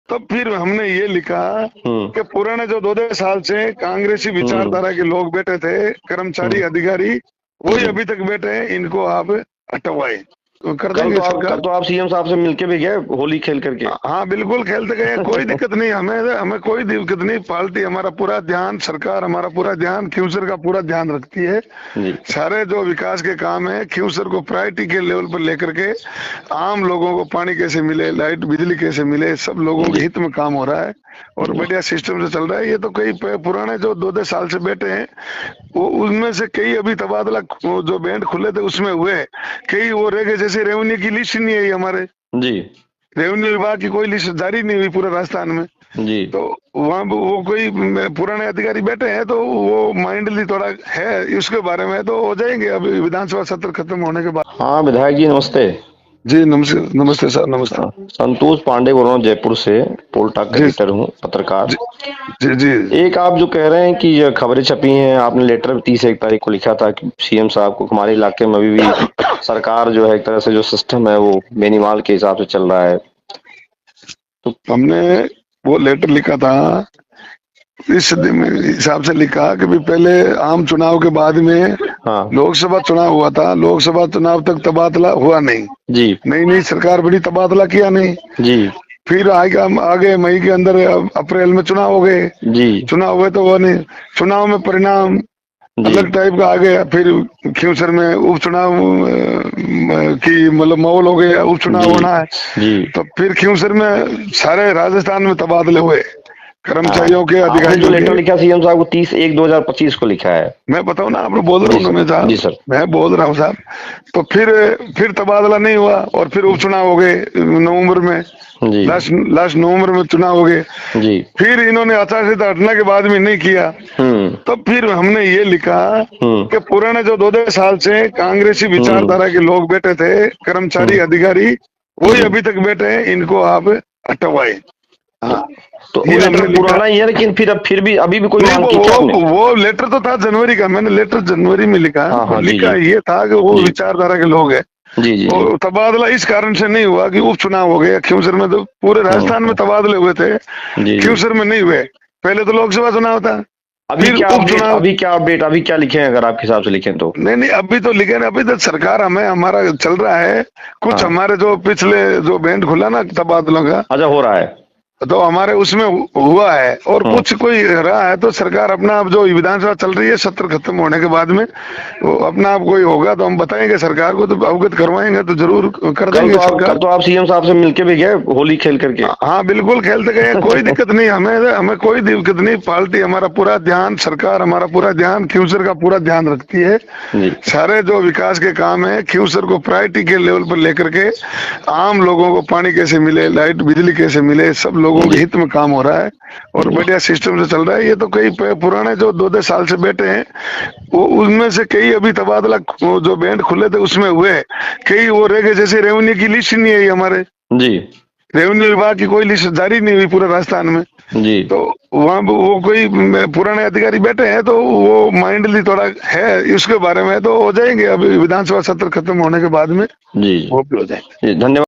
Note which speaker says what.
Speaker 1: तब फिर हमने ये लिखा
Speaker 2: हम्म।
Speaker 1: कि पुराने जो 2-2 साल से कांग्रेसी विचारधारा के लोग बैठे थे, कर्मचारी अधिकारी, वही अभी तक बैठे हैं, इनको आप हटवाए तो कर देंगे
Speaker 2: कल
Speaker 1: सरकार।
Speaker 2: तो आप सीएम साहब से मिलके भी गए होली खेल करके?
Speaker 1: हाँ बिल्कुल खेलते गए, कोई दिक्कत नहीं, हमें हमें कोई दिक्कत नहीं। पार्टी हमारा पूरा ध्यान, सरकार हमारा पूरा ध्यान, क्यूसर का पूरा ध्यान रखती है।
Speaker 2: जी।
Speaker 1: सारे जो विकास के काम है क्यूसर को प्रायोरिटी के लेवल पर लेकर के आम लोगों को पानी कैसे मिले, लाइट बिजली कैसे मिले, सब लोगों के हित में काम हो रहा है और बढ़िया सिस्टम से चल रहा है। ये तो कई पुराने जो 2-2 साल से बैठे हैं, वो उनमें से कई अभी तबादला जो बैंड खुले थे उसमें हुए, कई वो रह गए। जैसे रेवेन्यू की लिस्ट नहीं है हमारे,
Speaker 2: जी।
Speaker 1: रेवेन्यू विभाग की कोई लिस्ट जारी नहीं हुई पूरे राजस्थान में,
Speaker 2: जी।
Speaker 1: तो वहाँ वो कोई पुराने अधिकारी बैठे हैं, तो वो माइंडली थोड़ा है इसके बारे में, तो हो जाएंगे अभी विधानसभा सत्र खत्म होने के बाद।
Speaker 2: हाँ विधायक जी नमस्ते।
Speaker 1: जी नमस्ते, नमस्ते सर, नमस्ते।
Speaker 2: संतोष पांडे बोल रहा हूँ जयपुर से, पोलटाक
Speaker 1: जी
Speaker 2: एडिटर हूँ, पत्रकार।
Speaker 1: जी जी।
Speaker 2: एक आप जो कह रहे हैं कि ये खबरें छपी हैं, आपने लेटर 30 तारीख को लिखा था कि सीएम साहब को हमारे इलाके में अभी भी सरकार जो है एक तरह से जो सिस्टम है वो बेनीमाल के हिसाब से चल रहा है। तो
Speaker 1: हमने वो लेटर लिखा था इस हिसाब से लिखा कि भी पहले आम चुनाव के बाद में
Speaker 2: हाँ
Speaker 1: लोकसभा चुनाव हुआ था, लोकसभा चुनाव तक तबादला हुआ नहीं,
Speaker 2: जी
Speaker 1: नई नई सरकार बड़ी, तबादला किया नहीं।
Speaker 2: जी
Speaker 1: फिर आगे मई के अंदर अप्रैल में चुनाव हो गए,
Speaker 2: जी
Speaker 1: चुनाव हुए तो वो नहीं, चुनाव में परिणाम
Speaker 2: जी
Speaker 1: अलग टाइप का आ गया। फिर खींवसर में उपचुनाव की मतलब माहौल हो गया, उपचुनाव
Speaker 2: जी
Speaker 1: होना है,
Speaker 2: जी।
Speaker 1: तो फिर खींवसर में सारे राजस्थान में तबादले हुए कर्मचारियों के,
Speaker 2: आपने जो
Speaker 1: अधिकारियों
Speaker 2: लेटर
Speaker 1: के।
Speaker 2: लिखा सीएम साहब को 30/1/2025 को लिखा है।
Speaker 1: मैं बताऊं ना, आपको बोल रहा हूँ ना मैं
Speaker 2: जी
Speaker 1: साहब,
Speaker 2: सर।
Speaker 1: मैं बोल रहा हूँ साहब। तो फिर तबादला नहीं हुआ और फिर उपचुनाव हो गए नवंबर में,
Speaker 2: जी
Speaker 1: लास्ट नवंबर में चुनाव हो गए।
Speaker 2: जी।
Speaker 1: फिर इन्होंने आचार संहिता हटने के बाद में नहीं किया, तब फिर हमने ये लिखा कि पुराने जो 2-2 साल से कांग्रेसी विचारधारा के लोग बैठे थे, कर्मचारी अधिकारी, वही अभी तक बैठे हैं, इनको आप हटवाए। हाँ
Speaker 2: तो
Speaker 1: ये
Speaker 2: वो
Speaker 1: हमने
Speaker 2: लेटर
Speaker 1: लिखा।
Speaker 2: पुराना ही है, लेकिन फिर भी अभी भी कोई
Speaker 1: नहीं,
Speaker 2: मांग की क्या आपने?
Speaker 1: वो लेटर तो था जनवरी का, मैंने लेटर जनवरी में लिखा।
Speaker 2: हाँ हाँ जी
Speaker 1: लिखा
Speaker 2: जी
Speaker 1: ये था कि वो
Speaker 2: जी
Speaker 1: विचारधारा के लोग हैं,
Speaker 2: जी जी जी।
Speaker 1: और तबादला इस कारण से नहीं हुआ कि उपचुनाव हो गया। खींवसर में तो पूरे राजस्थान में तबादले हुए थे,
Speaker 2: जी।
Speaker 1: खींवसर में नहीं हुए। पहले तो लोकसभा चुनाव था,
Speaker 2: अभी
Speaker 1: फिर
Speaker 2: क्या अपडेट,
Speaker 1: उपचुनाव।
Speaker 2: अभी क्या लिखे हैं, अगर आपके हिसाब से लिखें तो?
Speaker 1: नहीं अभी तो लिखे ना, अभी तो सरकार हमारा चल रहा है। कुछ
Speaker 2: हाँ।
Speaker 1: हमारे जो पिछले जो बैंड खुला ना तबादलों का,
Speaker 2: अच्छा हो रहा है।
Speaker 1: तो हमारे उसमें हुआ है, और कुछ कोई रहा है तो सरकार अपना, आप जो विधानसभा चल रही है सत्र खत्म होने के बाद में वो अपना आप कोई होगा तो हम बताएंगे सरकार को, तो अवगत करवाएंगे, तो जरूर कर देंगे सरकार।
Speaker 2: तो आप सीएम साहब से मिलके भी गए होली खेल करके?
Speaker 1: हाँ बिल्कुल खेलते गए, कोई दिक्कत नहीं, हमें कोई दिक्कत नहीं। पार्टी हमारा पूरा ध्यान, सरकार हमारा पूरा ध्यान, क्यूसर का पूरा ध्यान रखती है।
Speaker 2: जी।
Speaker 1: सारे जो विकास के काम है क्यूसर को प्रायोरिटी के लेवल पर लेकर के आम लोगों को पानी कैसे मिले, लाइट बिजली कैसे मिले, सब लोगों के हित में काम हो रहा है और बढ़िया सिस्टम से चल रहा है। ये तो कई पुराने जो 2-2 साल से बैठे हैं, वो उनमें से कई अभी तबादला जो बैंड खुले थे उसमें हुए, कई वो रह गए। जैसे रेवेन्यू की लिस्ट नहीं है हमारे,
Speaker 2: जी।
Speaker 1: रेवेन्यू विभाग की कोई लिस्ट जारी नहीं हुई पूरे राजस्थान में,
Speaker 2: जी।
Speaker 1: तो वहाँ वो कोई पुराने अधिकारी बैठे हैं, तो वो माइंडली थोड़ा है इसके बारे में, तो हो जाएंगे अभी विधानसभा सत्र खत्म होने के बाद में,
Speaker 2: जी
Speaker 1: वो भी हो जाएंगे।
Speaker 2: जी। धन्यवाद।